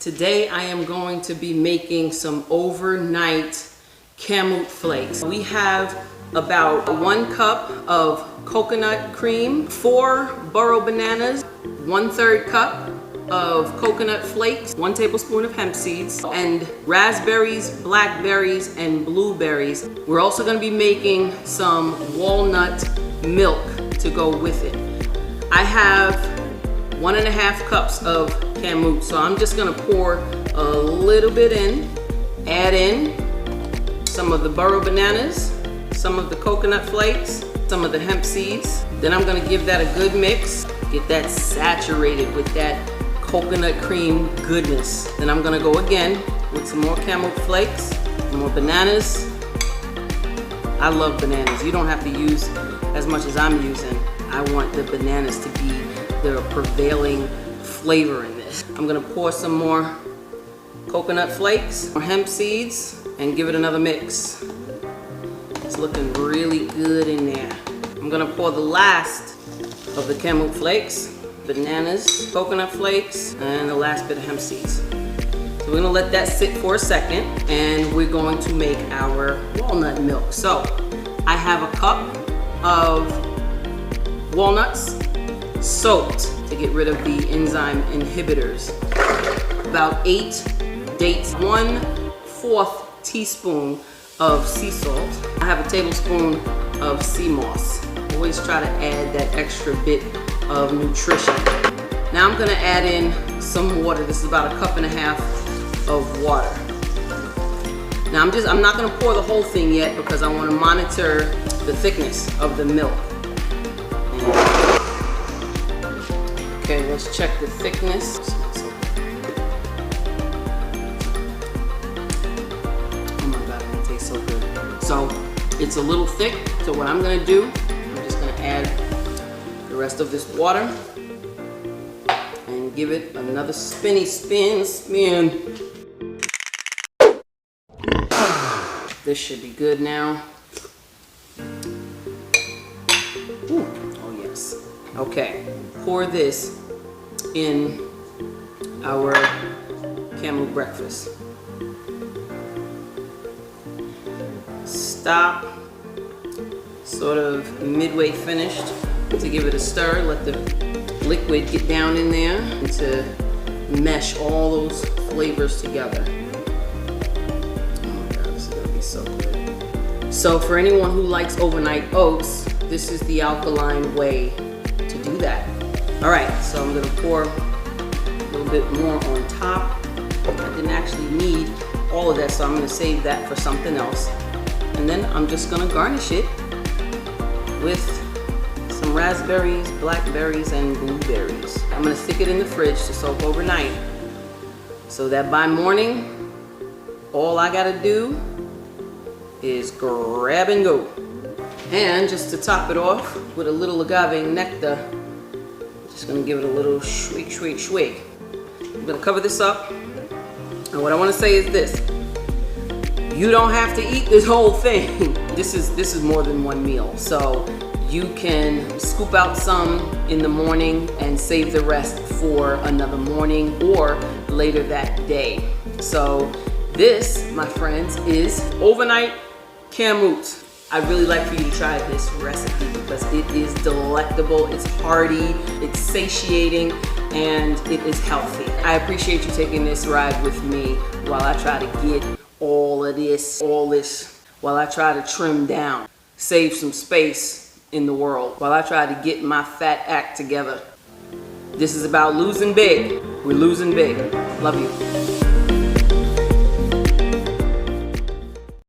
Today I am going to be making some overnight Kamut flakes. We have about 1 cup of coconut cream, 4 burro bananas, 1/3 cup of coconut flakes, 1 tablespoon of hemp seeds, and raspberries, blackberries, and blueberries. We're also going to be making some walnut milk to go with it. I have 1.5 cups of Kamut, so I'm just going to pour a little bit in, add in some of the burro bananas, some of the coconut flakes, some of the hemp seeds. Then I'm going to give that a good mix, get that saturated with that coconut cream goodness. Then I'm going to go again with some more Kamut flakes, more bananas. I love bananas. You don't have to use as much as I'm using. I want the bananas to be the prevailing flavor in this. I'm going to pour some more coconut flakes, more hemp seeds, and give it another mix. It's looking really good in there. I'm going to pour the last of the Kamut flakes, bananas, coconut flakes, and the last bit of hemp seeds. So we're going to let that sit for a second, and we're going to make our walnut milk. So I have a cup of walnuts soaked to get rid of the enzyme inhibitors. About 8 dates, 1/4 teaspoon of sea salt. I have a tablespoon of sea moss. Always try to add that extra bit of nutrition. Now I'm gonna add in some water. This is about 1.5 cups of water. Now I'm not gonna pour the whole thing yet because I wanna monitor the thickness of the milk. Okay, let's check the thickness. Oh my God, it tastes so good. So it's a little thick, so what I'm gonna do, I'm just gonna add the rest of this water and give it another spin. This should be good now. Ooh, oh yes. Okay, pour this in our Kamut breakfast. Stop sort of midway finished to give it a stir. Let the liquid get down in there and to mesh all those flavors together. Oh my God, this is gonna be so good. So for anyone who likes overnight oats, this is the alkaline way to do that. All right, so I'm gonna pour a little bit more on top. I didn't actually need all of that, so I'm gonna save that for something else. And then I'm just gonna garnish it with some raspberries, blackberries, and blueberries. I'm gonna stick it in the fridge to soak overnight so that by morning, all I gotta do is grab and go. And just to top it off with a little agave nectar, just gonna give it a little shake. I'm gonna cover this up. And what I wanna say is this. You don't have to eat this whole thing. This is more than one meal. So you can scoop out some in the morning and save the rest for another morning or later that day. So this, my friends, is overnight Kamut. I'd really like for you to try this recipe because it is delectable, it's hearty, it's satiating, and it is healthy. I appreciate you taking this ride with me while I try to get all this, while I try to trim down, save some space in the world, while I try to get my fat act together. This is about losing big. We're losing big. Love you.